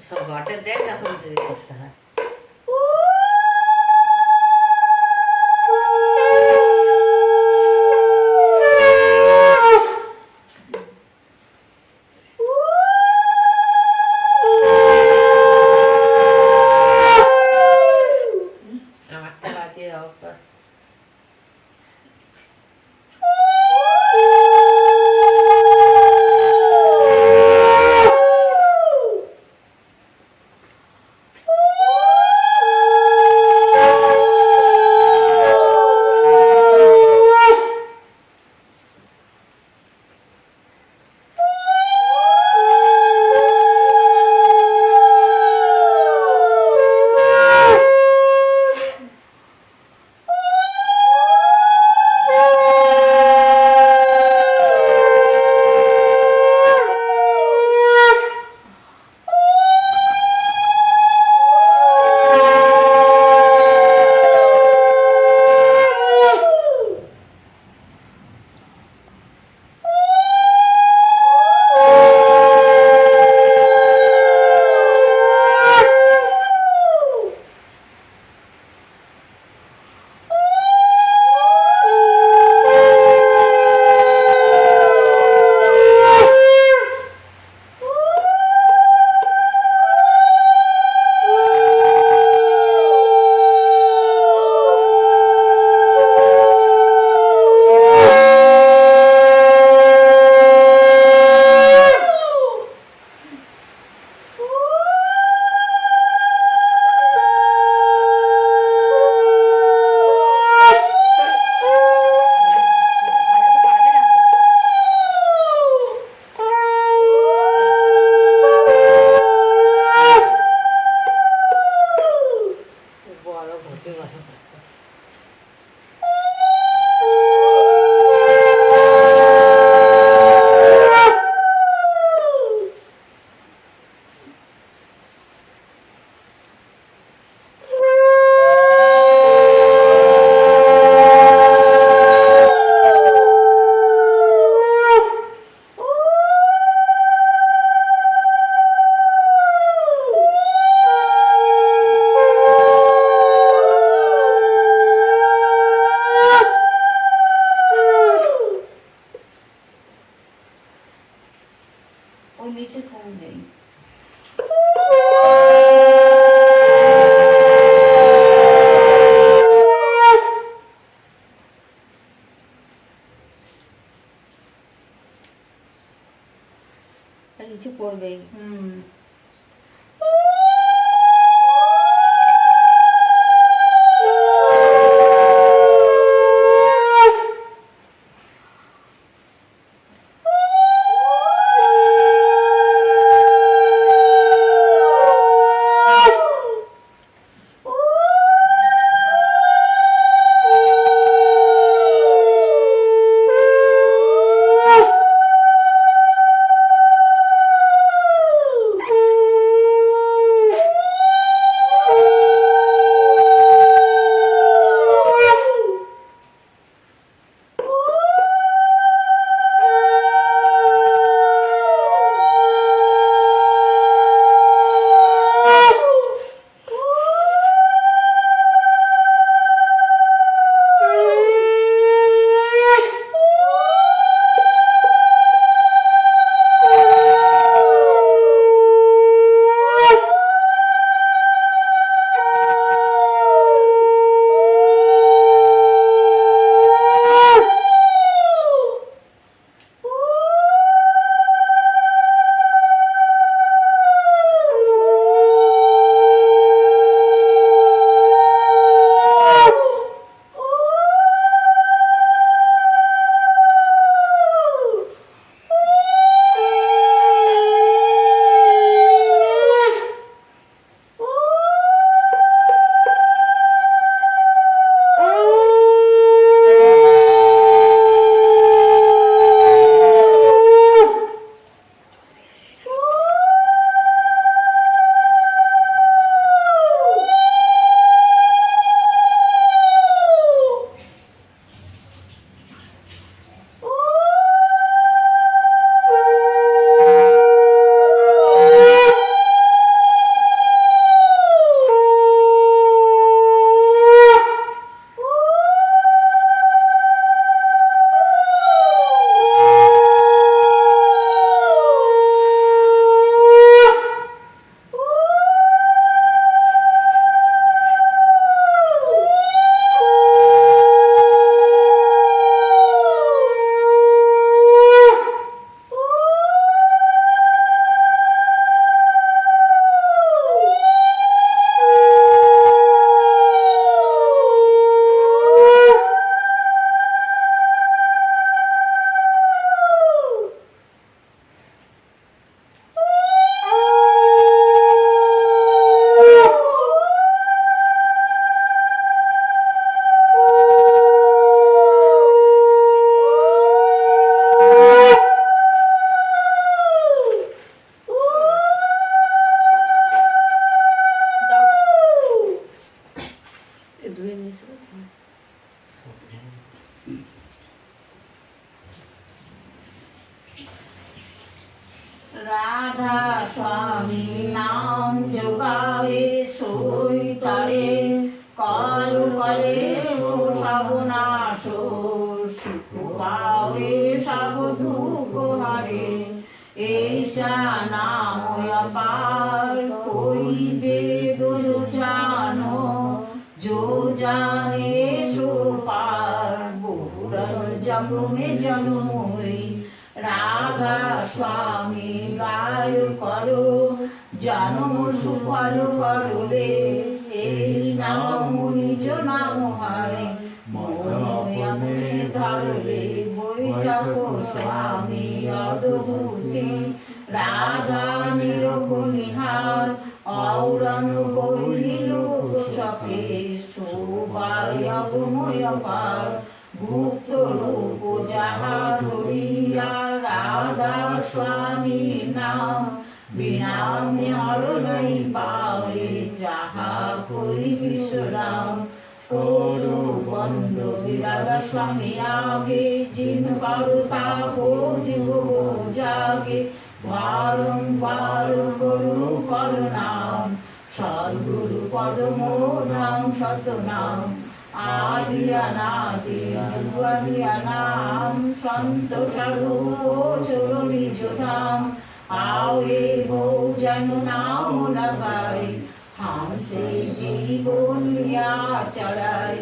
সব ঘটে দেয় তখন তৈরি করতে হয়। আমারটা বাজে অভ্যাস। নাময় পার করিবে গো জানো जो जाने सो पार बुढ़न जग में जन्मोई राधा स्वामी गाय करो जन्म सुफल करो रे এই নাম নিজ নাম হয় মনে মনে ধরলে বৈঠক স্বামী অদ্ভুতি রাধা নিরবনিহার औरन বইল সখে শোভায় অগময় পার গুপ্ত রূপ যাহা ধরিয়া রাধা স্বামী নাম বিনামে হর নাই পাবে যাহা করি বিশ্বরাম করো বন্ধ রাধা স্বামী আগে জিন পারো তাপো জীব জাগে বারংবার গুরু করুণাম সদ্গুরু পদম ধাম সতনাম আদিয়া নাম সন্ত স্বরূপ চরণি জোধাম আওয়ে গো যেন নাম লাগাই হামসে জীবন লিয়া চড়াই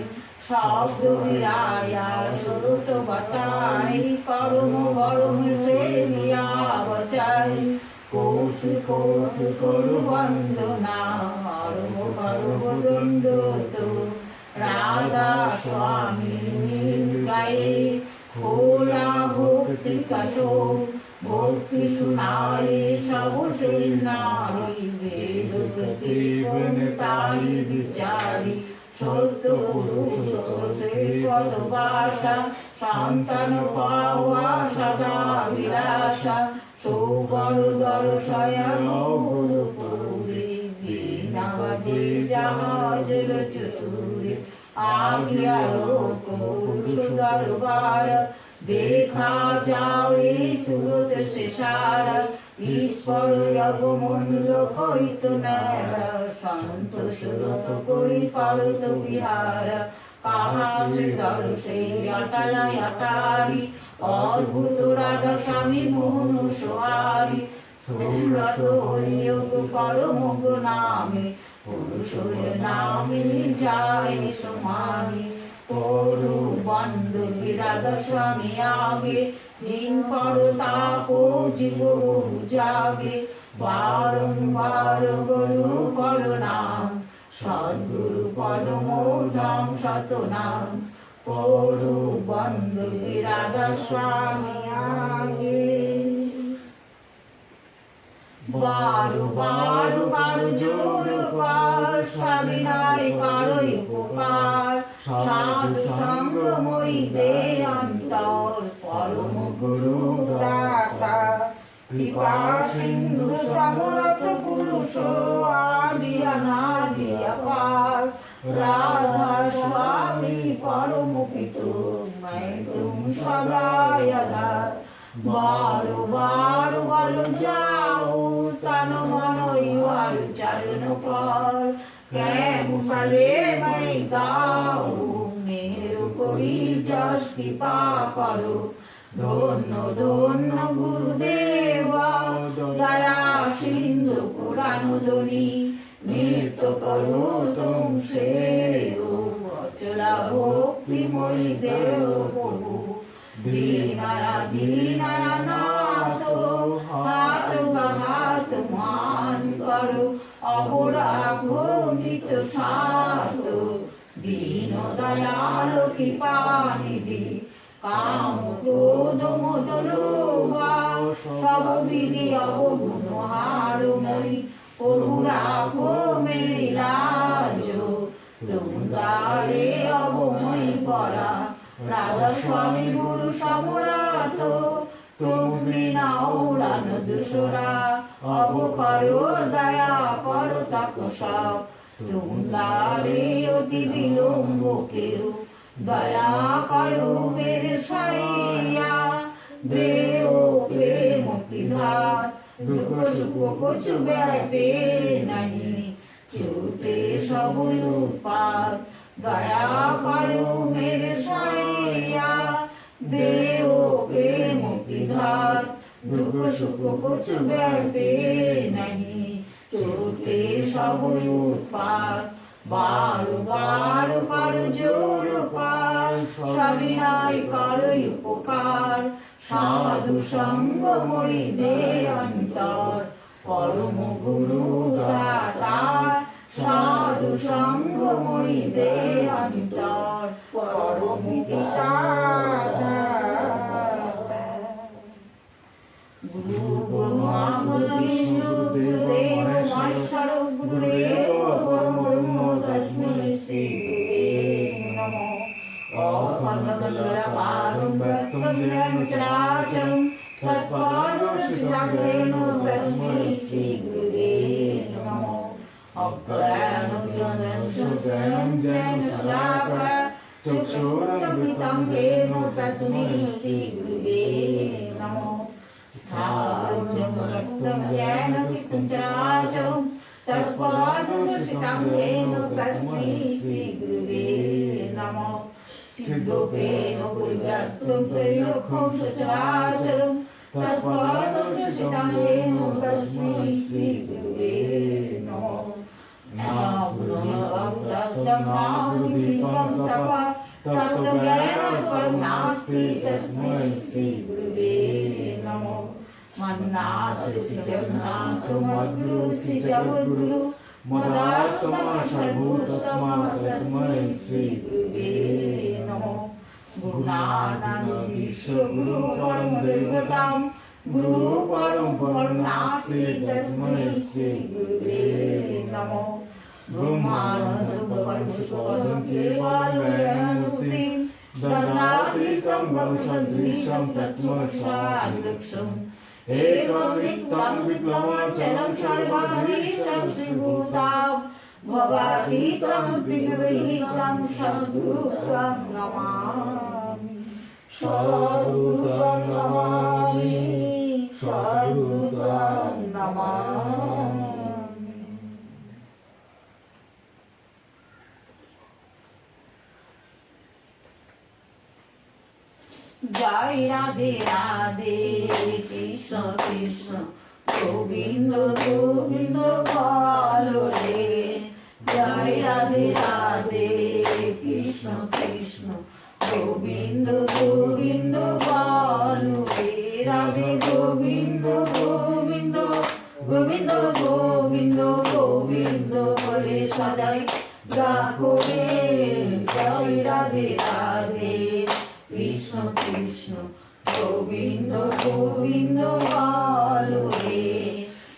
শব্দ বিরায়া সুরত বাতাই করম গরম সে লিয়া বচাই কোটি কোটি করু বন্দনা হরম করব দণ্ড তো রাধা স্বামী গায়ে খোলা ভক্তি কাশো ভক্তি শুনাই সব সে নারী বেদ গতি তাই বিচারি সত্য পুরুষ সেই পদবাসা সন্তান পাওয়া সদা বিলাসা সৌবর দর্শয়া গুরুপুরী বীণা বাজে জাহাজের চতুরে আগিয়া লোক পুরুষ দরবার দেখা যাও এই সুরত সে সারা ঈশ্বর অগমন লোকইত নেরা সন্ত সুরত কই পারত বিহার কাহা সে দর্শে অটলায় অটারি অদ্ভুত রাধা স্বামী মোহন সোয়ারি সুরত হরিয়োগ পরম নামে পুরুষ নামে যায় সমানি করু বন্ধ রাধা স্বামী আগে জিন পর তাপো জীব জাগে বারংবার গুরু করুণাম সদ্গুরু পদম ধাম সতনাম করু বন্ধ রাধা স্বামী আগে বারো বারো বারো জোর পার স্বামী নাই কারই উপকার সাধু সঙ্গ মইতে অন্তর পরম গুরু দাতা কৃপা সিন্ধু সমরথ পুরুষ আদিয়া নাদিয়া পার রাধা স্বামী পরম পিতু मैं तुम सदा आधार बारो बारो बलो जाओ तन मन इवार चरण पर कैमु फले मैं गाओ मेरो करी जस कृपा करो धन्य धन्य गुरुदेवा दया सिंधु पुराण ध्वनि नृत्य करो तुम श्रेयो अचला भक्तिमयी देव प्रभु दीनाया दीनाया नाथ हाथ हाथ मान करो अहोराग नित साथ दीन दयाल कृपा निधि काम क्रोध मोद लोभा सब विधि अवगुण हारमयी प्रभु राखो मेरी लाजो तुम द्वारे अवमयी पड़ा राधा स्वामी गुरु समराथ তুমি নাও উড়ান দুসরা অব করো দয়া করো তাকো সব তুমদারে অতি বিলম্ব কেউ দয়া করো মেরে সাইয়া দেও প্রেম কি ধার দুঃখ সুখ কছু ব্যাপে নাহি ছুটে সব উৎপাত দয়া করো মেরে সাইয়া দেও প্রেম কি ধার दुख सुख कुछ व्यापे नहीं, छूटे सब उत्पात। बार बार कर जोर पार, सविनय करई उपकार। साधु संग मोहि दे अंतर, परम गुरु दातार। साधु संग मोहि दे अंतर, परम पिता गुरु ब्रह्मा गुरु विष्णु गुरुदेव महेश्वर गुरुदेव परब्रह्म तस्मै श्री गुरुवे नमः। अखण्डमण्डलाकारं व्याप्तं येन चराचरं तत्पददर्शितं येन तस्मै श्री गुरुवे नमः। अज्ञानञ्जनशलाकया चक्षुरुन्मिलितं येन तस्मै श्री गुरुवे नमः। स्थावरजङ्गमत्वं येन विष्णुचराचरं तत्पददर्शितं येन तस्मै श्री गुरुवे नमः। चिद्रूपेण परिव्याप्तं त्रैलोक्यं सचराचरं तत्पददर्शितं येन तस्मै श्री गुरुवे नमः। नाभूदीपं तपः तत्त्वज्ञानपरं नास्ति तस्मै श्री गुरुवे नमः। मन्नाथ श्री जगन्नाथ मद्गुरु श्री जगद्गुरु मदात्मा सर्वभूतात्मा तस्मै श्री गुरुवे नमः। गुरुनानक विश्वगुरु परम दैवतं गुरु परम नास्ति तस्मै श्री गुरुवे नमः। ब्रह्मानंद परमेश्वरं केवलं दण्डातीतं गगनसदृशं तत्त्वसारलक्ष्यम् एकनित्यं विप्लवाचलं सर्वभीष्टं त्रिभूतां भवातीतं त्रिविहितं सद्गुरुं नमामि। सद्गुरुं नमामि, सद्गुरुं नमामि। जय राधे राधे कृष्ण कृष्ण गोविंद गोविंद बोलो रे। जय राधे राधे कृष्ण कृष्ण गोविंद गोविंद बोलो रे। राधे गोविंद गोविंद गोविंद गोविंद गोविंद बोले सदाई डाको रे। जय राधे राधे कृष्ण कृष्ण गोविंद गोविंद बोलो रे।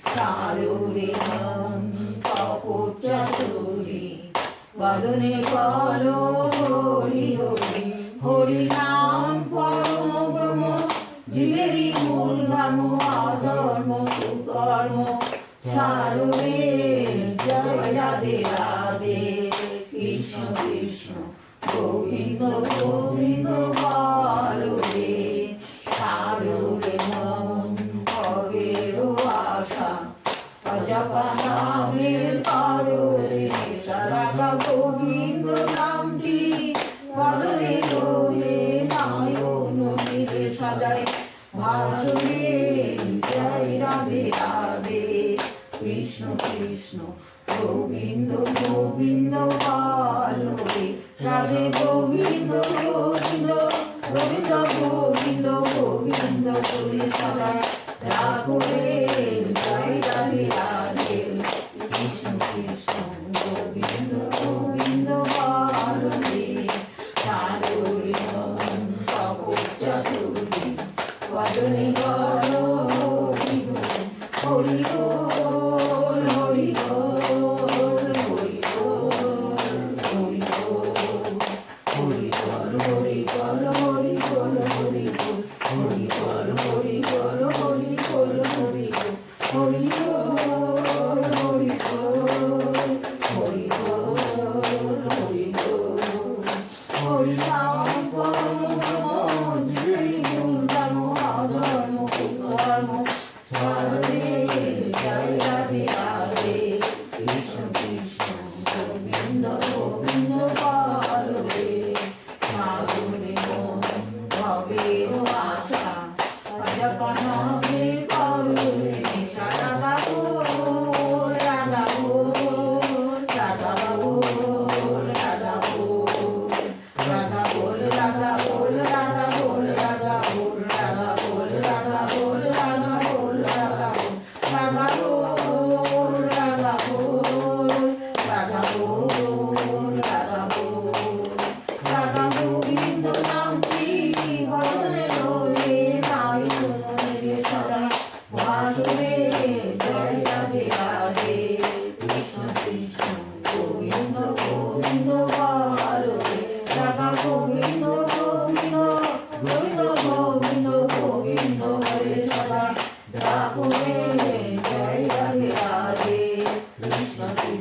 चारो रे मन कपोचातुरी बदने बोलो हरि हरि। हरि नाम परम ब्रह्म जीवेरी मूल धर्म अधर्म कुकर्म चारो रे। जय राधे राधे कृष्ण कृष्ण गोविंद गोविंद बोलो रे। चारो रे मन कबेरो आशा अजपा नामेर कारो रे। सारा गोविंद नामटी बदले डोले नायन मिले सदाई भासुरे। जय राधे राधे कृष्ण कृष्ण गोविंद गोविंद बोलो रे। राधे गोविंद गोविंद गोविंद गोविंद गोविंद बोले सदाई राघो रे। जय राधे राधे कृष्ण कृष्ण गोविंद गोविंद बोलो रे। चारो रे मन कपोचातुरी बदने बोलो हरि हरि बोल हरि बोल हरि बोल हरि बोल हरि बोल हरि बोल हरि बोल हरि बोल हरि बोल हरि बोल हरि बोल हरि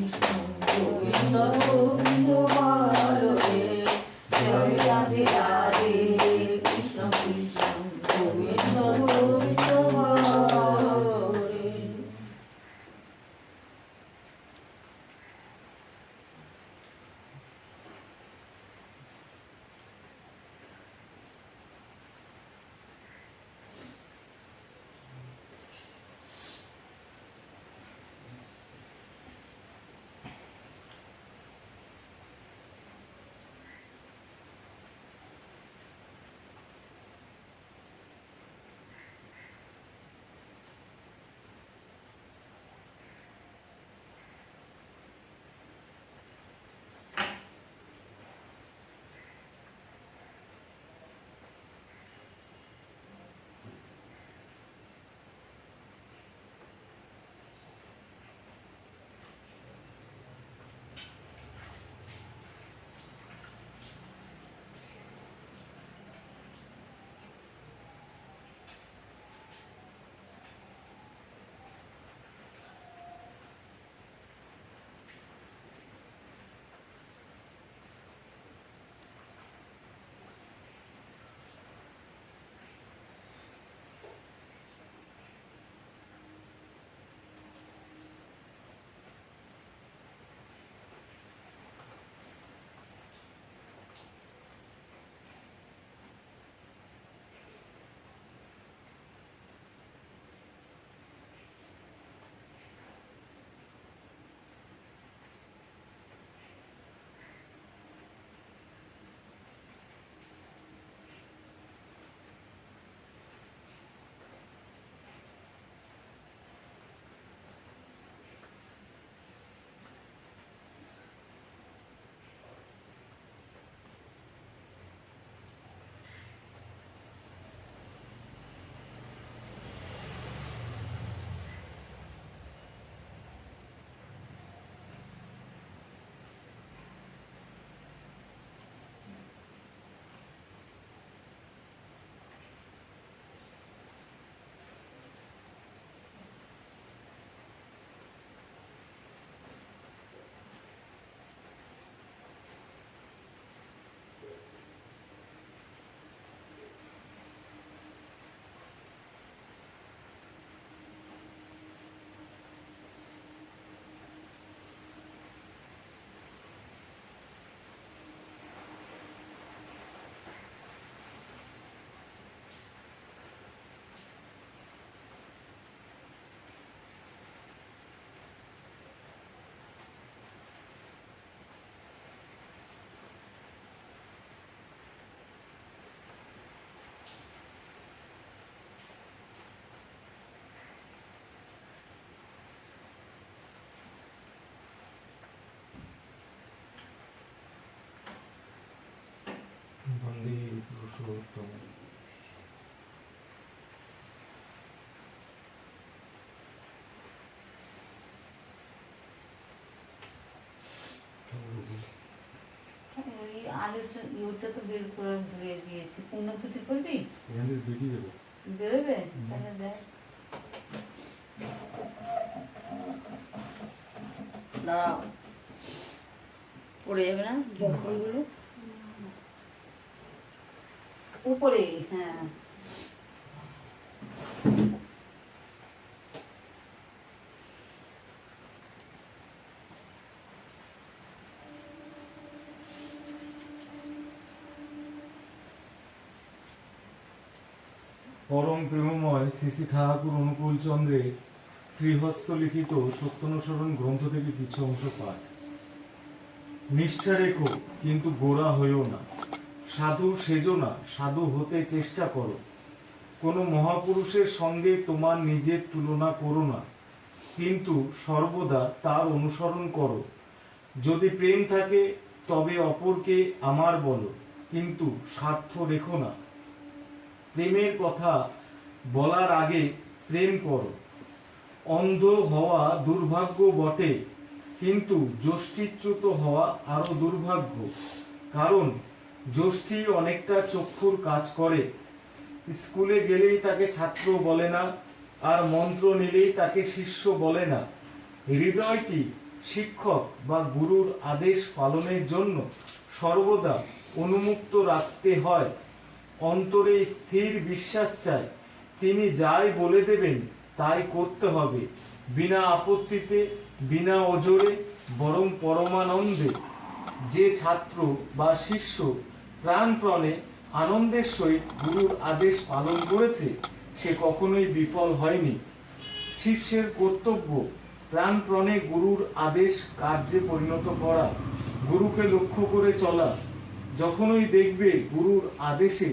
কৃষ্ণ গোবিন্দ গোবিন্দ বলো রে জয় রাধে রাধে কৃষ্ণ কৃষ্ণ গোবিন্দ গোবিন্দ বলো রে। বন্দে পুরুষোত্তম। ওই আলুর ওটা তো বের করে ধুয়ে দিয়েছি। পূর্ণকুতি করবি? বেরিয়ে দেবো। বেরোবে? তাহলে দেখ। দাঁড়াও, পড়ে যাবে না জলগুলো? উপরে, হ্যাঁ। পরম প্রেমময় শ্রী শ্রী ঠাকুর অনুকূল চন্দ্রের শ্রীহস্ত লিখিত সত্যানুসরণ গ্রন্থ থেকে কিছু অংশ পাঠ। নিষ্ঠা রেখো কিন্তু গোড়া হইও না, সাধু সেজো না, সাধু হতে চেষ্টা করো। কোনো মহাপুরুষের সঙ্গে তোমার নিজের তুলনা করো না, কিন্তু সর্বদা তার অনুসরণ করো। যদি প্রেম থাকে তবে অপরকে আমার বলো, কিন্তু স্বার্থ রেখো না। প্রেমের কথা বলার আগে প্রেম করো। অন্ধ হওয়া দুর্ভাগ্য বটে, কিন্তু যষ্টিচ্যুত হওয়া আরো দুর্ভাগ্য। কারণ যষ্টি অনেকটা চক্ষুর কাজ করে। স্কুলে গেলেই তাকে ছাত্র বলে না, আর মন্ত্র নিলেই তাকে শিষ্য বলে না। হৃদয়টি শিক্ষক বা গুরুর আদেশ পালনের জন্য সর্বদা উন্মুক্ত রাখতে হয়। অন্তরে স্থির বিশ্বাস চাই তিনি যাই বলে দেবেন তাই করতে হবে, বিনা আপত্তিতে, বিনা ওজরে, বরং পরমানন্দে। যে ছাত্র বা শিষ্য প্রাণপণে আনন্দের সহিত গুরুর আদেশ পালন করেছে সে কখনোই বিফল হয়নি। শিষ্যের কর্তব্য প্রাণপণে গুরুর আদেশ কার্যে পরিণত করা, গুরুকে লক্ষ্য করে চলা। যখনই দেখবে গুরুর আদেশে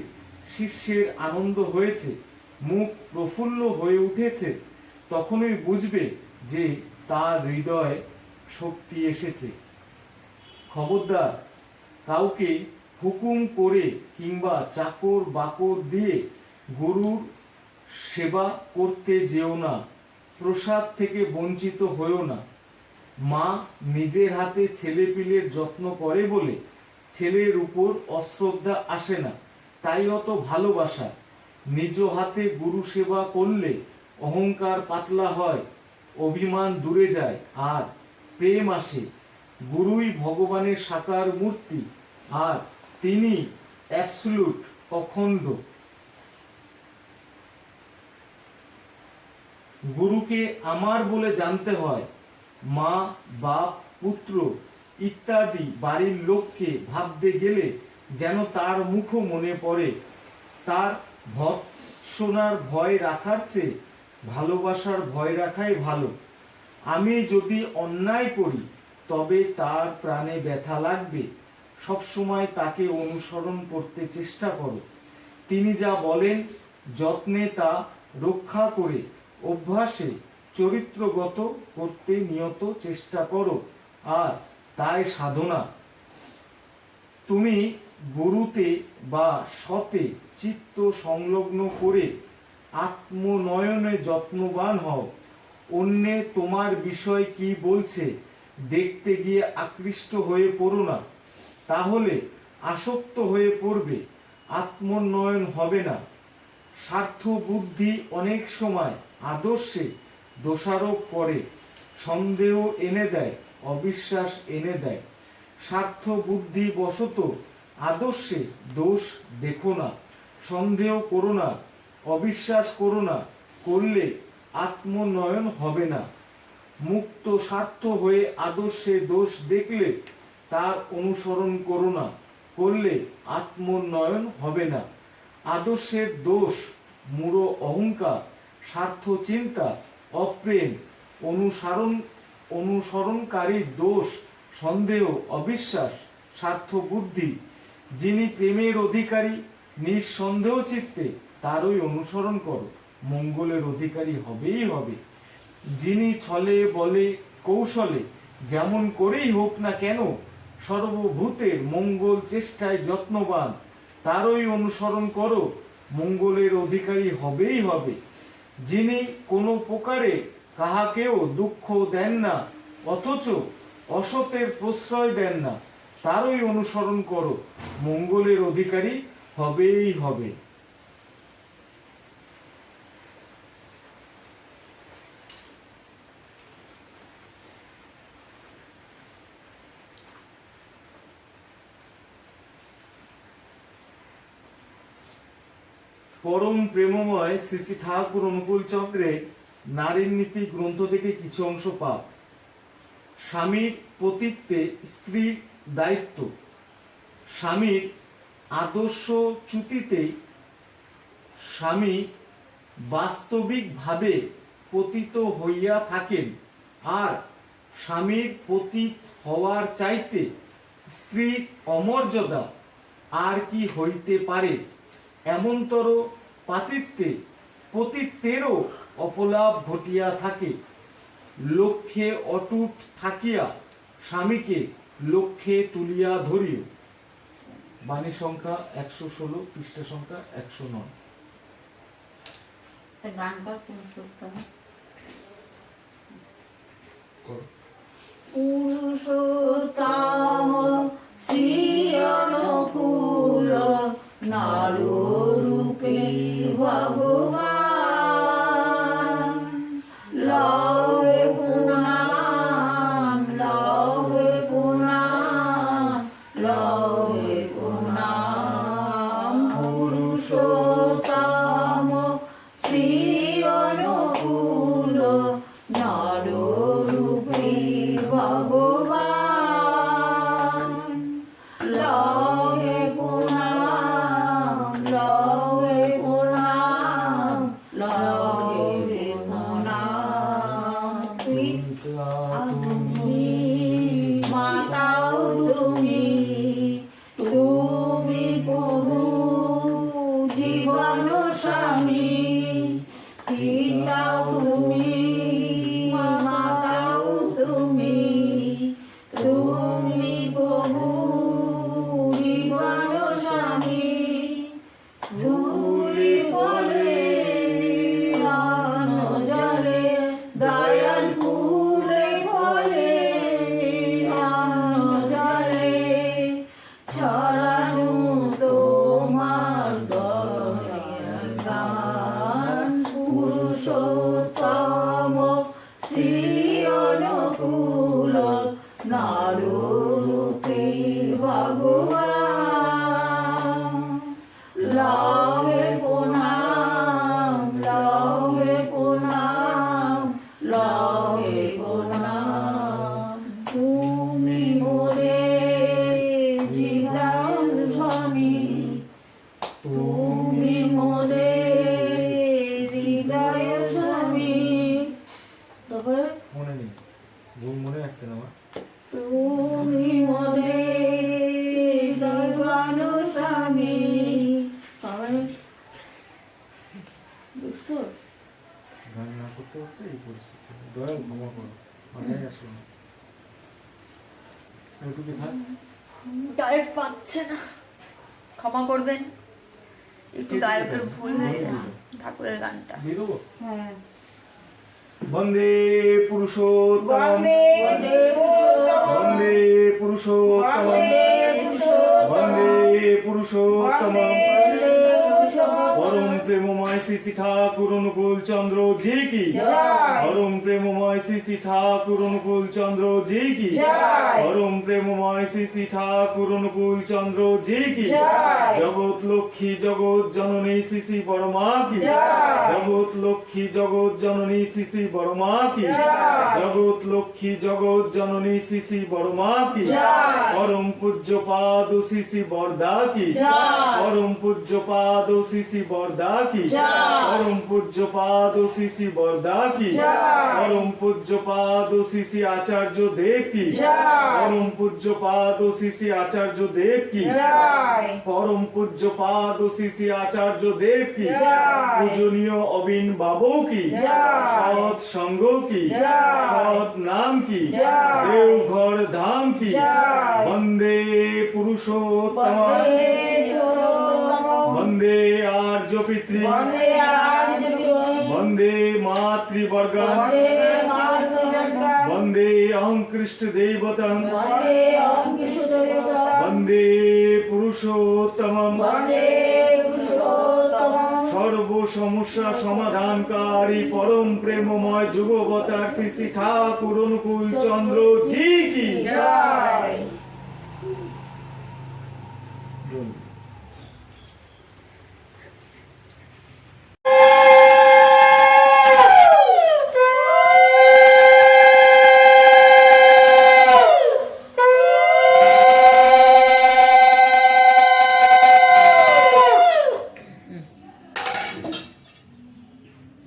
শিষ্যের আনন্দ হয়েছে, মুখ প্রফুল্ল হয়ে উঠেছে, তখনই বুঝবে যে তার হৃদয়ে শক্তি এসেছে। খবরদার কাউকে হুকুম করে কিংবা চাকর বাকর দিয়ে গুরুর সেবা করতে যেও না, প্রসাদ থেকে বঞ্চিত হয়েও না। মা নিজের হাতে ছেলেপিলের যত্ন করে বলে ছেলের উপর অশ্রদ্ধা আসে না, তাই অত ভালোবাসা। নিজ হাতে গুরু সেবা করলে অহংকার পাতলা হয়, অভিমান দূরে যায়, আর প্রেম আসে। গুরুই ভগবানের সাকার মূর্তি, আর তিনি অ্যাবসলিউট, অখণ্ড। গুরুকে আমার বলে জানতে হয়। মা, বাপ, পুত্র ইত্যাদি বাড়ির লোককে ভাবতে গেলে যেন তার মুখও মনে পড়ে। তার ভৎসনার ভয় রাখার চেয়ে ভালোবাসার ভয় রাখাই ভালো। আমি যদি অন্যায় করি তবে তার প্রাণে ব্যথা লাগবে, সবসময় তাকে অনুসরণ করতে চেষ্টা করো। তিনি যা বলেন যত্নে তা রক্ষা করে অভ্যাসে চরিত্রগত করতে নিয়ত চেষ্টা করো, আর তাই সাধনা। তুমি গুরুতে বা সতে চিত্ত সংলগ্ন করে আত্মনয়নে যত্নবান হও। অন্যে তোমার বিষয় কি বলছে দেখতে গিয়ে আকৃষ্ট হয়ে পড়ো না, তাহলে আসক্ত হয়ে পড়বে, আত্মোন্নয়ন হবে না। স্বার্থ বুদ্ধি অনেক সময় আদর্শে দোষারোপ করে, সন্দেহ এনে দেয়, অবিশ্বাস এনে দেয়। স্বার্থ বুদ্ধি বশত আদর্শে দোষ দেখো না, সন্দেহ করো না, অবিশ্বাস করো না, করলে আত্মনয়ন হবে না। মুক্ত স্বার্থ হয়ে আদর্শে দোষ দেখলে তার অনুসরণ করো না, করলে আত্মোন্নয়ন হবে না। আদর্শের দোষ মূঢ় অহংকার, স্বার্থ চিন্তা, অপ্রেম, অনুসরণকারীর দোষ সন্দেহ, অবিশ্বাস, স্বার্থ বুদ্ধি। যিনি প্রেমের অধিকারী নিঃসন্দেহ চিত্তে তারই অনুসরণ করো, মঙ্গলের অধিকারী হবেই হবে। যিনি ছলে বলে কৌশলে যেমন করেই হোক না কেন সর্বভূতের মঙ্গল চেষ্টায় যত্নবান, তারই অনুসরণ করো, মঙ্গলের অধিকারী হবেই হবে। যিনি কোনো প্রকারে কাহাকেও দুঃখ দেন না, অথচ অসতের প্রশ্রয় দেন না, তারই অনুসরণ করো, মঙ্গলের অধিকারী হবেই হবে। পরম প্রেমময় শ্রী শ্রী ঠাকুর অনুকূল চন্দ্রের নারীর নীতি গ্রন্থ থেকে কিছু অংশ পাঠ। স্বামীর পতিত্বে স্ত্রীর দায়িত্ব। স্বামীর আদর্শ চ্যুতিতে স্বামী বাস্তবিকভাবে পতিত হইয়া থাকেন, আর স্বামীর পতিত হওয়ার চাইতে স্ত্রীর অমর্যাদা আর কি হইতে পারে। এমনতর পাতিত্বে পতিত্বেরও অপলাভ ঘটিয়া থাকে। লক্ষ্যে অটুট থাকিয়া স্বামীকে লক্ষ্যে তুলিয়া ধরিও। বাণী সংখ্যা 116, পৃষ্ঠা সংখ্যা 109। গানটা কোন করতে পুরুষোত্তম শ্রী অনুকূল নারূপে ভগবান, লয় প্রণাম তুমি, তুমি প্রভু জীবন স্বামী, পিতাও তুমি, মাতাও তুমি, তুমি প্রভু জীবন স্বামী। ধুলি ফলে আনো জলে দয়াল ফুলে ফলে আনো জলে, ছড়ানো তোমার দয়ার গান, পুরুষোত্তম শ্রী অনুকূল নারূপে ভগবান। লাভে প্রণাম, লাভে প্রণাম, লাভে প্রণাম। তুমি মোরে জীবন স্বামী, তুমি মোরে হৃদয় স্বামী। তারপরে মনে নেই, ভুল মনে আসছে না আমার। তুমি মোরে জীবন স্বামী। তারপরে বুঝছো? গান না করতে করতে এই পরিস্থিতি, দয়া ক্ষমা করো, মাথায় আসলো না। একটু কি থাক, গায়ক পাচ্ছে না, ক্ষমা করবেন, একটু গায়কের ভুল হয়ে গেছে ঠাকুরের গানটা। দিয়ে দেবো। হ্যাঁ। বন্দে পুরুষোত্তম, বন্দে বন্দে পুরুষোত্তম, বন্দে পুরুষোত্তম, পরম প্রেমময় শ্রী শ্রী ঠাকুর অনুকূল চন্দ্র জি কি, পরম প্রেমময় শ্রী শ্রী ঠাকুর অনুকূল চন্দ্র জি কি, পরম প্রেমময় শ্রী শ্রী ঠাকুর অনুকূল চন্দ্র জি কি, জগৎ লক্ষ্মী জগৎ জননী শ্রী শ্রী বড়মা কি, জগৎ লক্ষ্মী জগৎ জননী শ্রী শ্রী বড়মা কি, জগৎ লক্ষ্মী জগৎ জননী শ্রী শ্রী বড়মা কি, পরম পূজ্য পাদ শ্রী শ্রী বরদা কি, পরম পূজ্য পাদ শ্রী শ্রী বরদা কি, পরম পূজ্য পাদ শ্রী শ্রী বরদা কি, পরম পূজ্য পাদ শ্রী শ্রী আচার্য দেব কি, পরম পূজ্য পাদ শ্রী শ্রী আচার্য দেব কি, পরম পূজ্য পাদ শ্রী শ্রী আচার্য দেব কি, পূজনীয় অবিন বাবু কি, সৎ সঙ্গ কি, সৎ নাম কি, দেওঘর ধাম কি, বন্দে পুরুষোত্তম, বন্দে আর্য পিতৃ, বন্দে মাতৃবর্গম, বন্দে অহংকৃষ্ট দেবতম, বন্দে পুরুষোত্তম, সর্ব সমস্যা সমাধানকারী পরম প্রেমময় যুগবতার শ্রী শ্রী ঠাকুর অনুকূল চন্দ্র জি কি।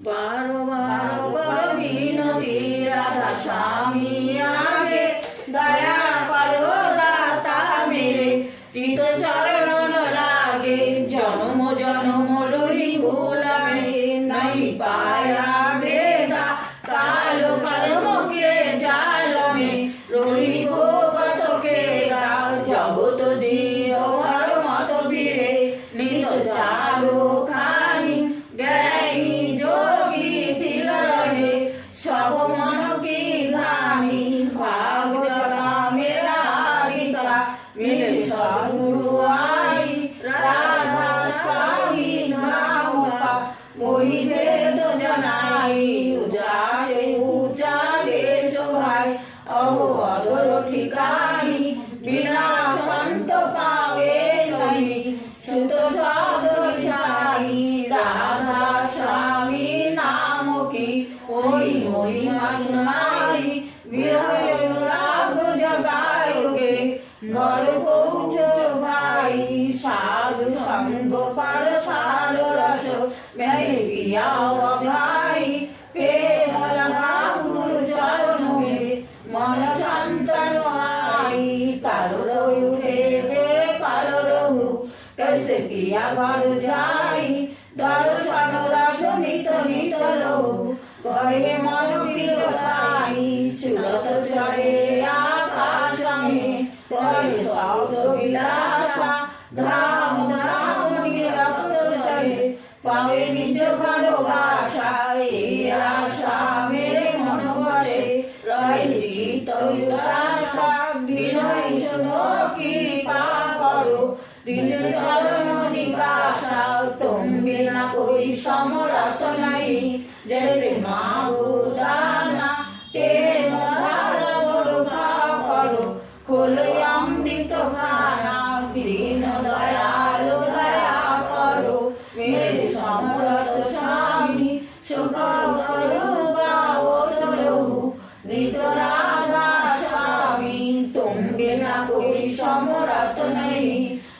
বারো বারো করো বিনতি রাধা স্বামী আগে, দয়া করো দাতা মেরে চিত চরণ লাগে। জনম জনম রহি ভুলামে নাই পায়া বেদা, কালো কর্ম কে জাল মে রহি ভোগত কে গা। জগত জিয় হর মত বীরে নিত চারো খানি, জ্ঞানী যোগী দিল রহে সব মন কি ঘানি। ভাগ জগা মেলা গীতা মিলে সদ্গুরু আই, রাধা স্বামী নামা মোহি বেদ জনাই। উজাসে উচা দেশ ভাই অহো অধর ঠিকানি, বিনা সন্ত পাবে নহি সুত সাধি। রাধা স্বামী নাম কি ওই মহিমা শুনাই, বিরহ রাগ জগায়োগে ঘর পৌঁছো ভাই। সাধু সঙ্গ পার সার রস মেলে পিয়াও ভাই, প্রেম লাগা গুরু চরণ মে মন শান্তন আই। তার পিয়া ঘর যাই দর্শন রস নিত নিত লহু কহে মন প্রিয়তাই সুরত চড়ে আকাশমে করে সৌদ বিলাসা ধাম ধাম নিরক্ত চলে পাবে নিজ ঘর বাসা এই আশা মেরে মন বসে রয়ে চিত উদাসা বিনয় শুনো কৃপা করো দিন চরণ নিবাসা তুম বিনা कोई समरथ नहीं जैसे मांगो दाना प्रेम धारा बड़का करो खोलो अमृत खाना दीन दयालु दया करो मेरे समरथ स्वामी सुख करो गाओ चलो नित राधा स्वामी तुम बिना कोई समरथ नहीं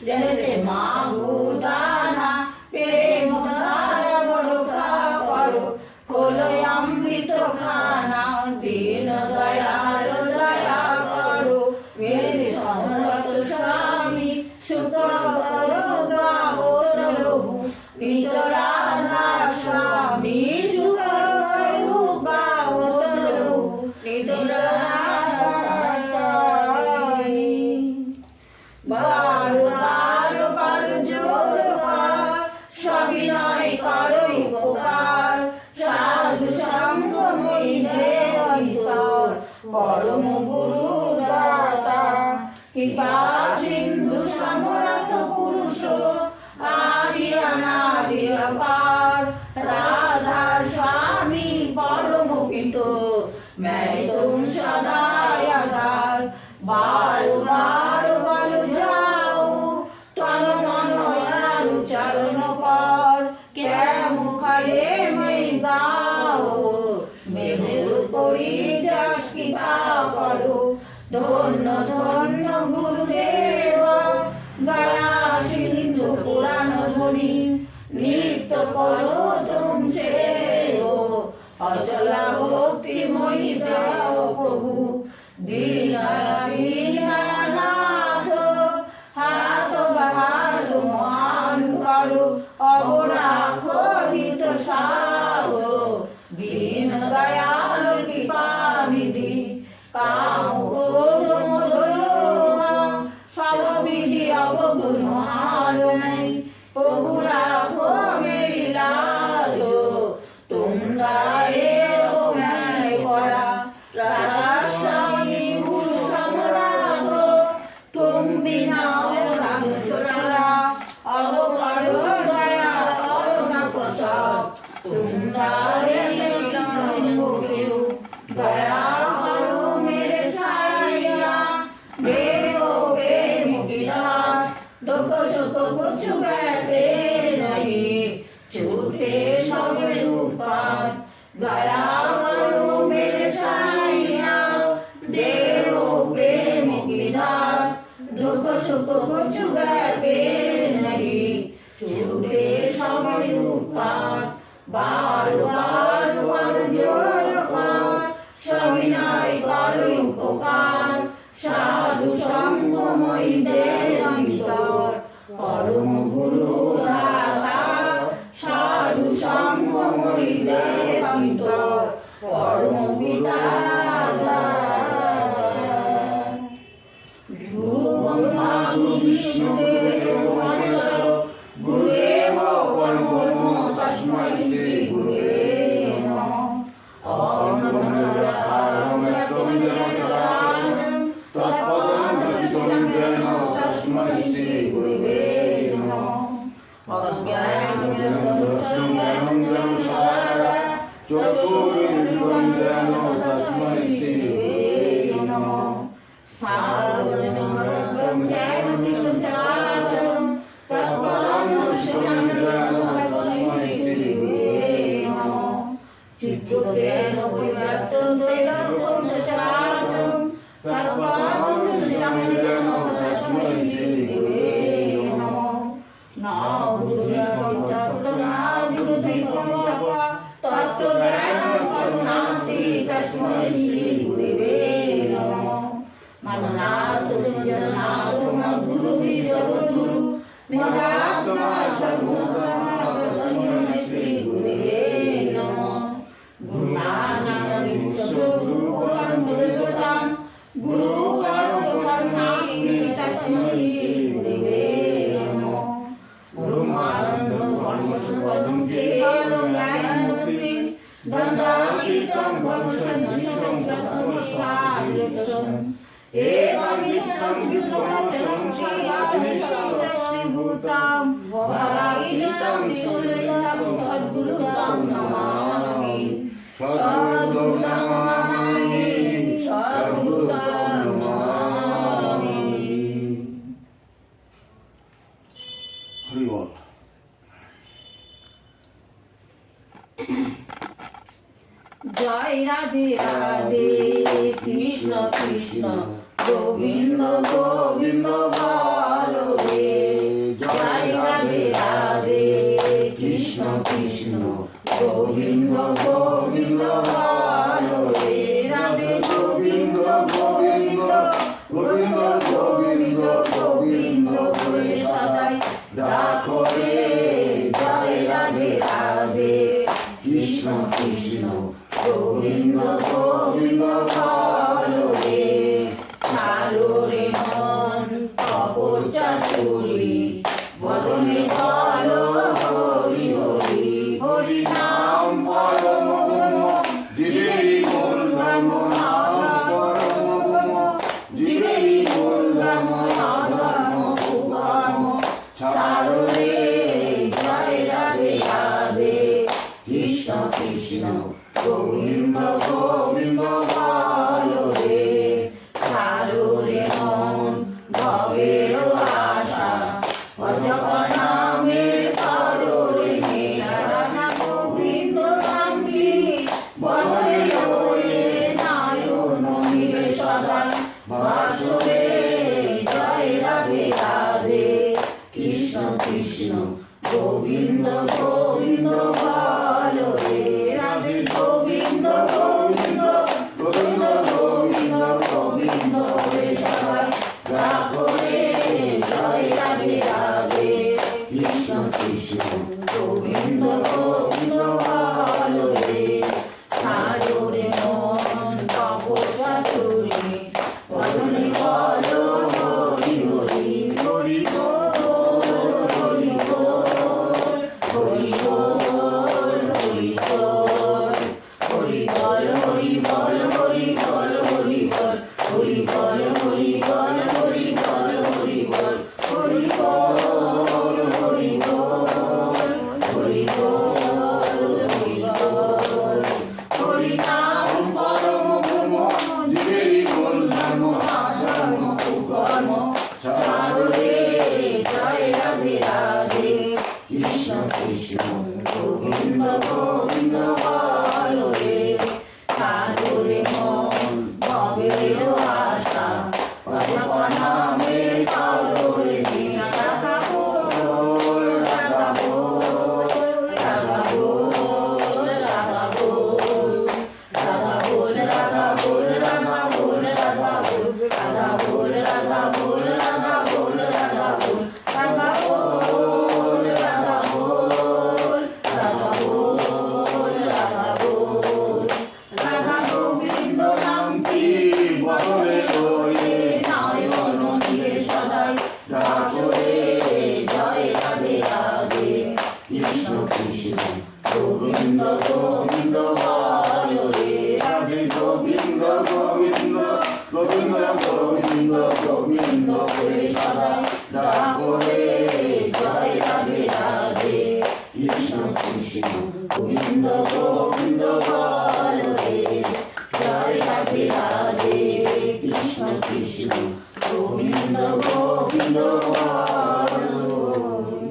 जैसे मांगो दाना प्रेम धारा बड़का करो खोलो अमृत खाना दीन दयाल दया करो मेरे समरथ स्वामी सुख करो गाओ चलो नित राधा स्वामी सुख करो गाओ चलो नित राधा स्वामी बार बार पर जोर सविनय करो उपकार साधु संग मईने अंतर परम गुरु दाता कृपा सिंधु समरथ पुरुष आर्य नार्य पार राधा स्वामी परम पितो मैं तुम सदा आधार बार बार बल जाओ तन मन यारु चरण पर क्या मुखले मैं गाओ मेरे कोरी जस कृपा करो धन्य धन्य गुरुदेव दया सिंधु पुराण ध्वनि नित्य करो तुम सेव अचला भक्ति मोहि देव प्रभु दीननाथ हाथ बहाद मान करो अबराखो हित साधो दीन दयाल कृपा निधि काम क्रोध मधुर सब विधि अवगुण हारो नहीं प्रभु राखो मेरी लाजो तुम दाए हो मैं पड़ा राधा स्वामी गुरु समराध तुम बिना राम सुरा अगो करो दया करो न सब तुम दाए दया करो मेरे साइया बेओ बेमुखिया दुख सुख कुछ बैठे नहीं छूटे सब उत्पाद दया करो मेरे साइया देव प्रेम विदार दुख सुख कुछ बैठे नहीं छूटे सब उत्पाद बार बार बार जोर कर सविनय करो उपकार साधु संग मई दे अंतर परम गुरु दाता साधु संग मई दे अंतर परम पिता गुरु ब्रह्मा गुरु विष्णु गुरु महेश्वर गुरुदेव परम ब्रह्म तस्मै श्री गुरुवे नमः ओम नमो नारायणाय तत्पदं दर्शितं येन तस्मै श्री गुरुवे नमः अज्ञानं ज्ञानं सारा चक्षुरुन्मिलितं येन तस्मै श्री गुरुवे नमः स्थावरजङ्गमं ज्ञानं विश्वचराचरं तत्पदं दर्शितं येन तस्मै श्री गुरुवे नमः चित्तोपेन परिव्याप्तं चैतन्यं सचराचरं तत्पदं दर्शितं येन तस्मै श्री गुरुवे नमः तत्त्वज्ञानं करुणासी तस्मै श्री गुरुवे नमः मन्नाथ सज्जनाथ मद्गुरु श्री जगद्गुरु वेदात्मा सर्वोत्तमा तस्मै श्री गुरवे नमः गुरुनानकं विश्वगुरुं देवतां गुरुपरं नास्ति तस्मै श्री गुरवे नमः गुरुमानन्दं परमसुखदं केवलं ज्ञानमूर्तिं दण्डातीतं भवसंजीवं सत्त्वसायुक्तं एकमितं विश्वचरं श्रीभूतां वराहितं विशुद्धं सद्गुरुं नमामि सद्गुरुं नमामि सद्गुरुं नमामि। हरि बोल। जय राधे राधे कृष्ण कृष्ण गोविंद गोविंद बोलो रे जय राधे राधे कृष्ण कृष्ण गोविंद गोविंद बोलो रे राधे गोविंद गोविंद गोविंद गोविंद गोविंद করে সদাই ডাকো রে জয় রাধে রাধে কৃষ্ণ কৃষ্ণ গোবিন্দ গোবিন্দ বলো রে ছাড়ো রে মন কপট চাতুরি বদনে বলো হরি হরি হরি নাম পরম জীবেরই মূল ধর্ম জীবেরই মূল ধর্ম ধর্ম কুকর্ম ছাড়ো রে জয় রাধে রাধে কৃষ্ণ কৃষ্ণ গোবিন্দ গোবিন্দ বলো রে ছাড়ো রে মন ভবের আশা অজপ নামে করো রে নেশা গোবিন্দ নামটি বলে ওরে নায়ন মিলে সদাই বাসরে জয় রাধে রাধে কৃষ্ণ কৃষ্ণ গোবিন্দ গোবিন্দ বলো রে রাধে গোবিন্দ গোবিন্দ গোবিন্দ গোবিন্দ গোবিন্দ করে সবাই ডাকো রে জয় রাধে রাধে কৃষ্ণ কৃষ্ণ গোবিন্দ গোবিন্দ বলো রে ছাড়ো রে মন কপট চাতুরি বদনে বলো হরি হরি হরি বল হরি বল হরি বল হরি বল হরি বল হরি বল হরি বল হরি বল হরি বল হরি বল হরি বল হরি বল হরি বল হরি বল হরি বল হরি বল হরি নাম পরম ব্রহ্ম জীবেরই মূল ধর্ম ধর্ম কুকর্ম ছাড়ো রে জয় রাধে রাধে কৃষ্ণ কৃষ্ণ গোবিন্দ গোবিন্দ বলো রে ছাড়ো রে মন ভবের আশা অজপ নামে করো রে নেশা রাধা বল রাধা বল রাধা বল রাধা বল রাধা বল রাধা বল রাধা বল রাধা বল রাধা বল রাধা বল রাধা বল রাধা বল রাধা বল রাধা বল রাধা বল রাধা বল রাধা গোবিন্দ নামটি বদলে ওরে নায়ন নিয়ে সদাই ডাকো রে জয় রাধে রাধে কৃষ্ণ কৃষ্ণ গোবিন্দ গোবিন্দ বলো রে রাধে গোবিন্দ গোবিন্দ গোবিন্দ গোবিন্দ গোবিন্দ করে সদাই ডাকো রে জয় রাধে রাধে কৃষ্ণ কৃষ্ণ গোবিন্দ গোবিন্দ বলো রে জয় রাধে রাধে কৃষ্ণ কৃষ্ণ গোবিন্দ গোবিন্দ বলো রে।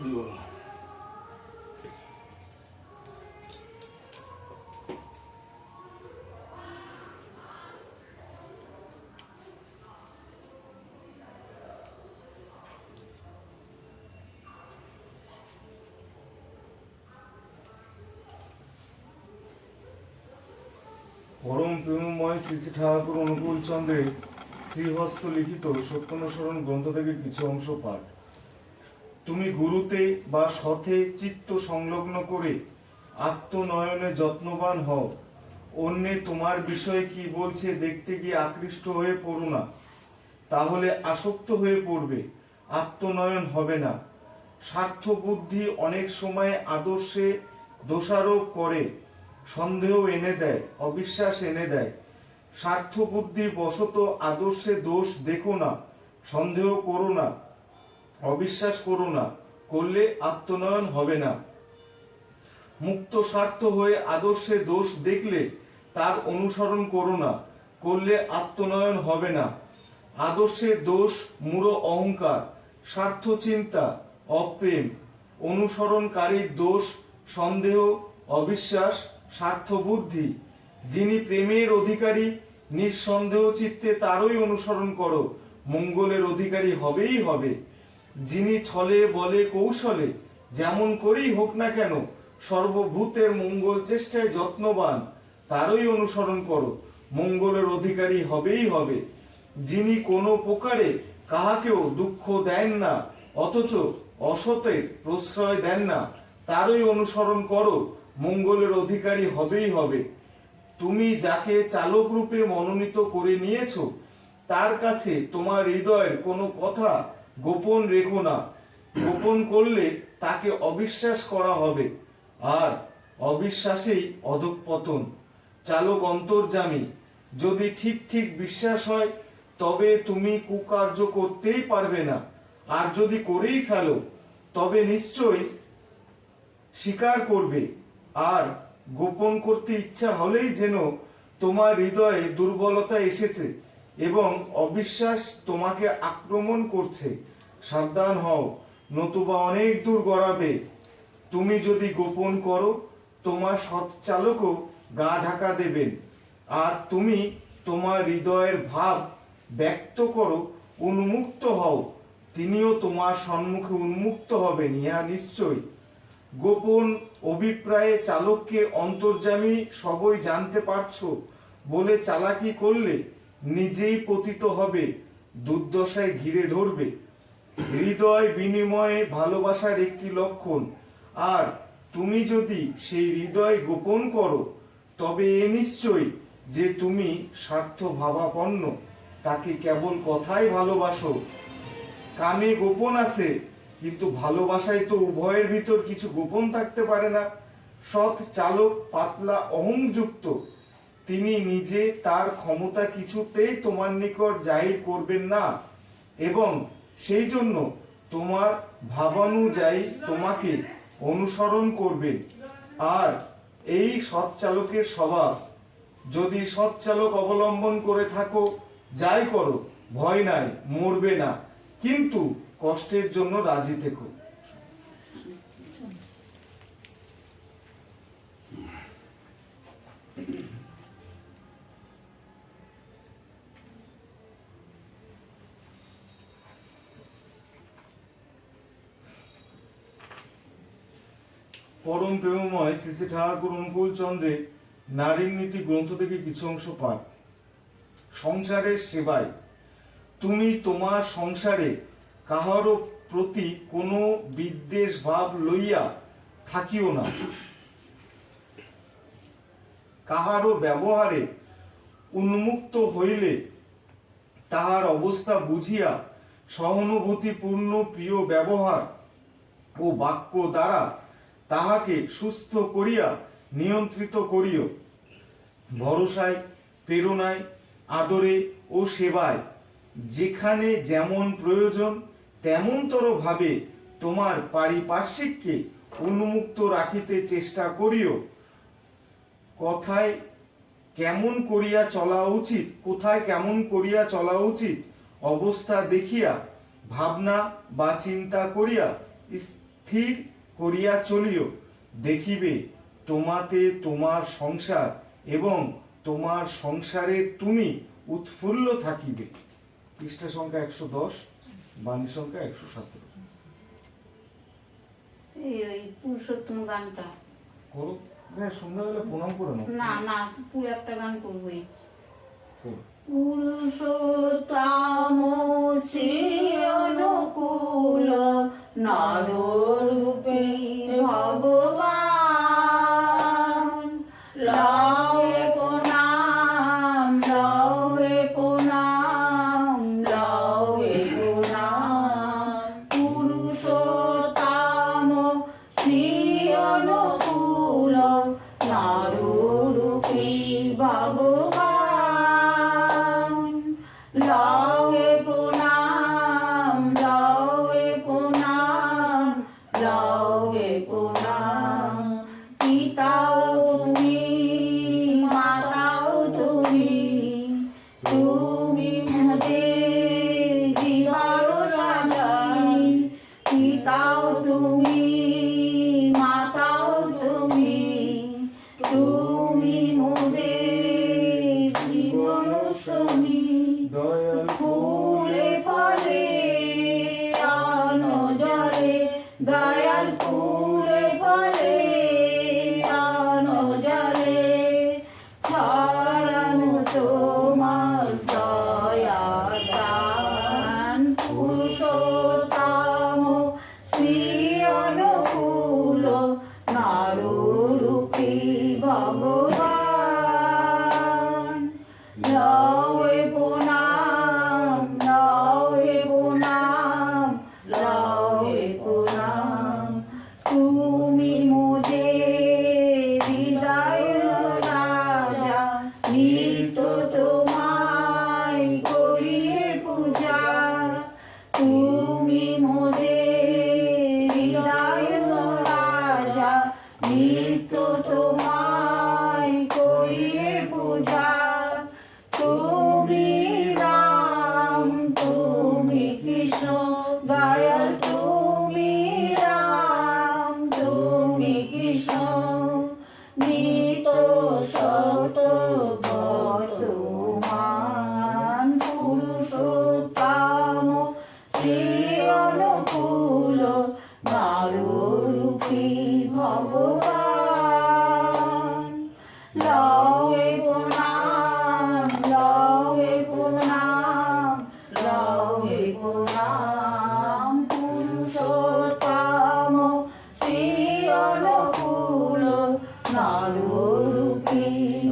হরি বল। পরম প্রেমময় শ্রী শ্রী ঠাকুর অনুকূল চন্দ্রের শ্রীহস্ত লিখিত সত্যানুসরণ গ্রন্থ থেকে কিছু অংশ পাঠ। তুমি গুরুতে বা সথে চিত্ত সংলগ্ন করে আত্মনয়নে যত্নবান হও। অন্যে তোমার বিষয়ে কি বলছে দেখতে গিয়ে আকৃষ্ট হয়ে পড়ো না, তাহলে আসক্ত হয়ে পড়বে, আত্মনয়ন হবে না। স্বার্থ বুদ্ধি অনেক সময় আদর্শে দোষারোপ করে, সন্দেহ এনে দেয়, অবিশ্বাস এনে দেয়। স্বার্থ বুদ্ধি বশত আদর্শে দোষ দেখো না, সন্দেহ করো না, অবিশ্বাস করো না, করলে আত্মনয়ন হবে না। মুক্ত স্বার্থ হয়ে আদর্শে দোষ দেখলে তার অনুসরণ করো না, করলে আত্মনয়ন হবে না। আদর্শে দোষ মূঢ় অহংকার, স্বার্থ চিন্তা, অপ্রেম। অনুসরণকারীর দোষ সন্দেহ, অবিশ্বাস, স্বার্থ বুদ্ধি। যিনি প্রেমের অধিকারী নিঃসন্দেহ চিত্তে তারই অনুসরণ করো, মঙ্গলের অধিকারী হবেই হবে। যিনি ছলে বলে কৌশলে যেমন করেই হোক না কেন সর্বভূতের মঙ্গল চেষ্টায় যত্নবান, তারই অনুসরণ করো, মঙ্গলের অধিকারী হবেই হবে। যিনি কোনো প্রকারে কাহাকেও দুঃখ দেন না, অথচ অসতের প্রশ্রয় দেন না, তারই অনুসরণ করো, মঙ্গলের অধিকারী হবেই হবে। তুমি যাকে চালক রূপে মনোনীত করে নিয়েছো তার কাছে তোমার হৃদয়ের কোনো কথা গোপন রেখো না। গোপন করলে তাকে অবিশ্বাস করা হবে, আর অবিশ্বাসেই অধঃপতন। চালক অন্তর্যামী, যদি ঠিক ঠিক বিশ্বাস হয় তবে তুমি কুকার্য করতেই পারবে না, আর যদি করেই ফেলো তবে নিশ্চয়ই স্বীকার করবে। আর গোপন করতে ইচ্ছা হলেই যেন তোমার হৃদয়ে দুর্বলতা এসেছে এবং অবিশ্বাস তোমাকে আক্রমণ করছে, সাবধান হও, নতুবা অনেক দূর গড়াবে। তুমি যদি গোপন করো তোমার সৎচালকও গা ঢাকা দেবেন, আর তুমি তোমার হৃদয়ের ভাব ব্যক্ত করো, উন্মুক্ত হও, তিনিও তোমার সম্মুখে উন্মুক্ত হবেন, ইহা নিশ্চয়। গোপন অভিপ্রায়ে চালককে অন্তর্যামী সবই জানতে পারছো বলে চালাকি করলে নিজেই পতিত হবে, দুর্দশায় ঘিরে ধরবে। হৃদয় বিনিময়ে ভালোবাসার একটি লক্ষণ, আর তুমি যদি সেই হৃদয় গোপন করো তবে এ নিশ্চয় যে তুমি স্বার্থ ভাবাপন্ন, তাকে কেবল কথাই ভালোবাসো। কামে গোপন আছে, কিন্তু ভালোবাসায় তো উভয়ের ভিতর কিছু গোপন থাকতে পারে না। সৎ চালক পাতলা অহংযুক্ত, তিনি নিজে তার ক্ষমতা কিছুতেই তোমার নিকট জাহির করবেন না, এবং সেই জন্য তোমার ভাবানুযায়ী তোমাকে অনুসরণ করবেন। আর এই সৎ চালকের স্বভাব। যদি সৎ চালক অবলম্বন করে থাকো, যাই করো, ভয় নাই, মরবে না, কিন্তু কষ্টের জন্য রাজি থেকো। পরম প্রেমময় শ্রী শ্রী ঠাকুর অনুকূল চন্দ্রের নারীর নীতি গ্রন্থ থেকে কিছু অংশ পাঠ। সংসারের সেবায় তুমি তোমার সংসারে কাহারও প্রতি কোনো বিদ্বেষ ভাব লইয়া থাকিও না। কাহারও ব্যবহারে উন্মুক্ত হইলে তাহার অবস্থা বুঝিয়া সহানুভূতিপূর্ণ প্রিয় ব্যবহার ও বাক্য দ্বারা তাহাকে সুস্থ করিয়া নিয়ন্ত্রিত করিও। ভরসায়, প্রেরণায়, আদরে ও সেবায় যেখানে যেমন প্রয়োজন তেমনতর ভাবে তোমার পারিপার্শ্বিককে উন্মুক্ত রাখিতে চেষ্টা করিও। কোথায় কেমন করিয়া চলা উচিত অবস্থা দেখিয়া ভাবনা বা চিন্তা করিয়া স্থির করিয়া চলিও, দেখিবে তোমাতে তোমার সংসার এবং তোমার সংসারে তুমি উৎফুল্ল থাকিবে। পৃষ্ঠা সংখ্যা 110, বাণী সংখ্যা 117। ওই পুরুষোত্তম গানটা করো, হ্যাঁ সন্ধ্যাবেলা প্রণাম করে নাও। না না পুরো একটা গান করবোই। করো। পুরুষোত্তম শ্রী অনুকূল নাররূপী ভগবান, লয়ে প্রণাম লয়ে প্রণাম লয়ে প্রণাম। পুরুষোত্তম শ্রী অনুকূল নাররূপী ভগবান, লয়ে প্রণাম লয়ে প্রণাম লয়ে প্রণাম। পিতাও তুমি মাতাও তুমি, তুমি মোদের জীবন সাথী। পিতাও তুমি মাতাও তুমি, তুমি মোদের জীবন সঙ্গী। দয়াল ফুলে ফলে অন্ন জলে, দয়াল ফুলে ফলে অন্ন জলে, ছড়ানো তোমার দয়ার দান। পুরুষোত্তম শ্রী অনুকূল নাররূপী ভগবান, লয়ে প্রণাম লয়ে প্রণাম লয়ে প্রণাম। তুমি মোদের হৃদয় রাজা, নিত্য তোমায় করিয়ে পূজা। তুমি মোদের হৃদয় রাজা, নিত্য তোমায় করিয়ে পূজা। তুমি রাম তুমি কৃষ্ণ, দয়াল তুমি রাম তুমি কৃষ্ণ, নিত সত বর্তমান। পুরুষোত্তম শ্রী অনুকূল নাররূপী ভগবান, লয়ে প্রণাম লয়ে প্রণাম লয়ে প্রণাম। পুরুষোত্তম শ্রী অনুকূল নাররূপী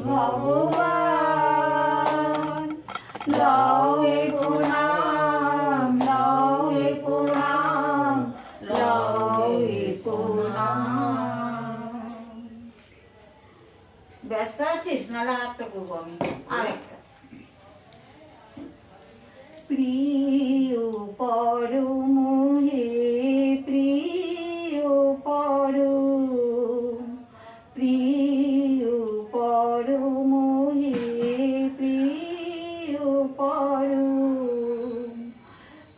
ভগবান, লয়ে প্রণাম লয়ে প্রণাম লয়ে প্রণাম। ব্যস্ত আছিস? নাহলে আরেকটা করবো আমি, আরেকটা। প্রিয় পরম হে প্রিয় পরম, প্রিয় পরম হে প্রিয় পরম।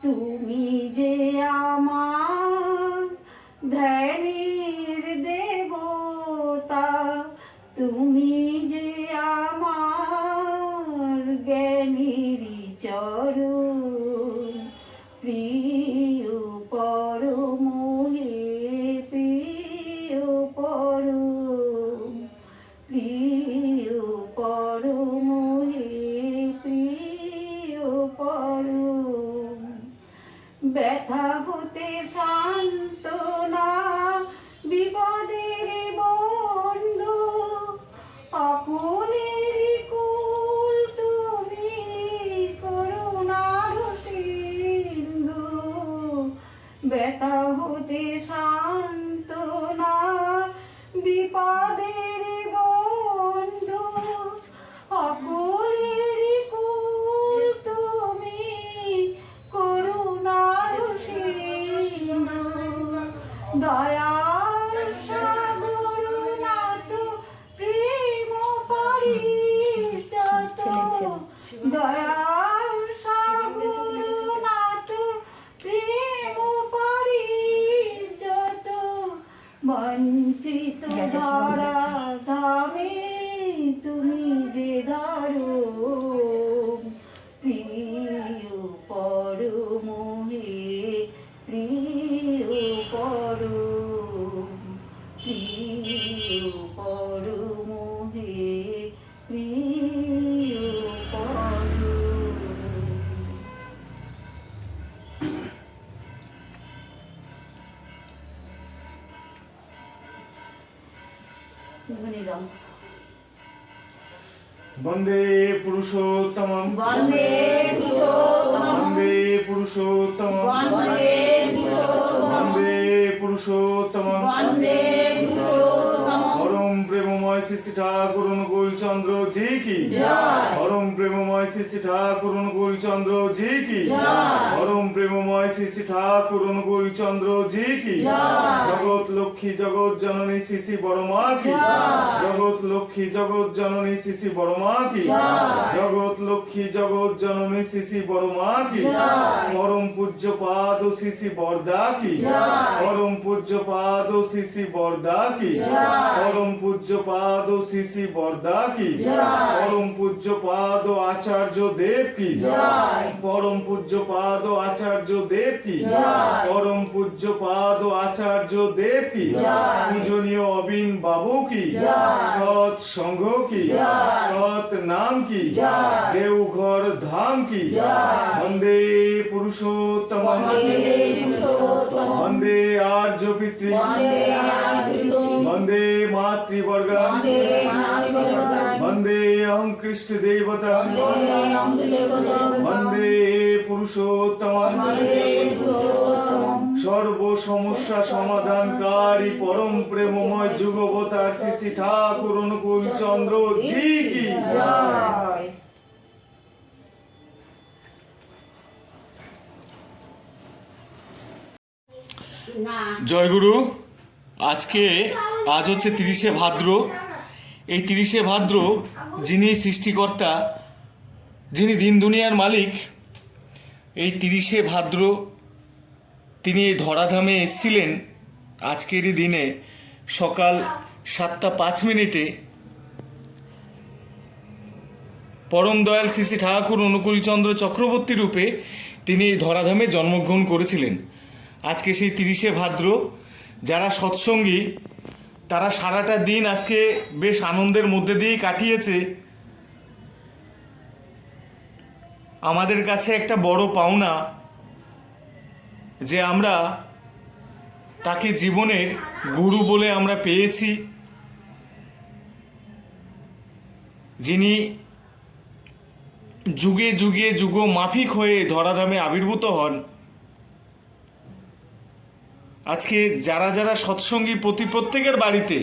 তুমি যে আমার ধ্যানের দেবতা, তুমি যে আমার জ্ঞানীর চরণ। প্রিয় পরম হে প্রিয় পরম, প্রিয় পরম হে প্রিয় পরম। ব্যথা হতে সান্ত্বনা, বিপদের বন্ধু, অকুলের কুল তুমি করুণার সিন্ধু। ব্যথা হতে সান্ত্বনা, বিপদের বন্ধু, অকুলের কুল তুমি করুণার সিন্ধু। দয়াল সাগর নাথ প্রেম পরিশত, দয়াল সাগর নাথ প্রেম পরিশত। ধরা ধামে তুমি যে ধরো প্রিয় পরম হে প্রিয় পরম প্রিয় পরম হে প্রিয় পরম। ধ্বনি দাও। বন্দে পুরুষোত্তমম বন্দে পুরুষোত্তমম বন্দে পুরুষোত্তমম বন্দে পুরুষোত্তমম বন্দে পুরুষোত্তমম বন্দে পুরুষোত্তমম পরম প্রেমময় শ্রী ঠাকুর অনুকূল চন্দ্র জি কি জয়। পরম প্রেমময় শ্রী ঠাকুর অনুকূল চন্দ্র জি কি জয়। পরম প্রেমময় শ্রী ঠাকুর অনুকূল চন্দ্র জি কি জয়। জগৎ লক্ষ্মী জগৎ জননী শ্রী বড় মা কি জয়। জগৎ লক্ষ্মী জগৎ জননী শ্রী বড় মা কি জয়। জগৎ লক্ষ্মী জগৎ জননী শ্রী বড় মা কি জয়। পরম পূজ্য পাদ শ্রী বরদা কি জয়। পরম পূজ্য পাদ শ্রী বরদা কি জয়। পরম পূজ্য পাদ শ্রী বরদা কি জয়। পরম পূজ্য পাদ আচার্য দেব কি জয়। পরম পূজ্য পাদ আচার্য দেব কি জয়। পরম পূজ্য পাদ আচার্য দেব কি জয়। পূজনীয় অবিন বাবু কি জয়। সৎ সংঘ কি জয়। সৎ নাম কি জয়। দেওঘর ধাম কি জয়। বন্দে পুরুষোত্তম বন্দে পুরুষোত্তমম বন্দে আর্য পিতৃ বন্দে আদিত্যম বন্দে মাতৃবর্গ বন্দে মাতৃবর্গম বন্দে অহং কৃষ্ণ দেবতা বন্দে অমৃতম বন্দে পুরুষোত্তম বন্দে পুরুষোত্তমম সর্ব সমস্যা সমাধানকারী পরম প্রেমময় যুগবতার শ্রী ঠাকুর অনুকূল চন্দ্র জি কি জয়। জয়গুরু। আজ হচ্ছে 30শে ভাদ্র। এই 30শে ভাদ্র যিনি সৃষ্টিকর্তা, যিনি দিন দুনিয়ার মালিক, এই 30শে ভাদ্র তিনি এই ধরাধামে এসেছিলেন আজকেরই দিনে সকাল 7:05 পরম দয়াল শ্রী ঠাকুর অনুকূলচন্দ্র চক্রবর্তী রূপে তিনি এই ধরাধামে জন্মগ্রহণ করেছিলেন। আজকে সেই 30শে ভাদ্র। যারা সৎসঙ্গী তারা সারাটা দিন আজকে বেশ আনন্দের মধ্যে দিয়েই কাটিয়েছে। আমাদের কাছে একটা বড় পাওনা যে আমরা তাকে জীবনের গুরু বলে আমরা পেয়েছি, যিনি যুগে যুগে যুগ মাফিক হয়ে ধরাধামে আবির্ভূত হন। আজকে যারা যারা সৎসঙ্গী প্রত্যেকের বাড়িতে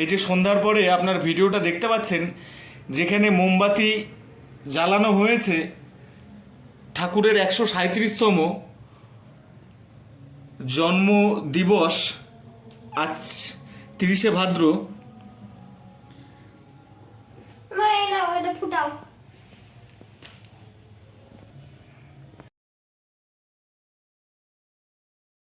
এই যে সন্ধ্যার পরে আপনার ভিডিওটা দেখতে পাচ্ছেন, যেখানে মোমবাতি জ্বালানো হয়েছে ঠাকুরের 137তম জন্ম দিবস আজ 30শে ভাদ্র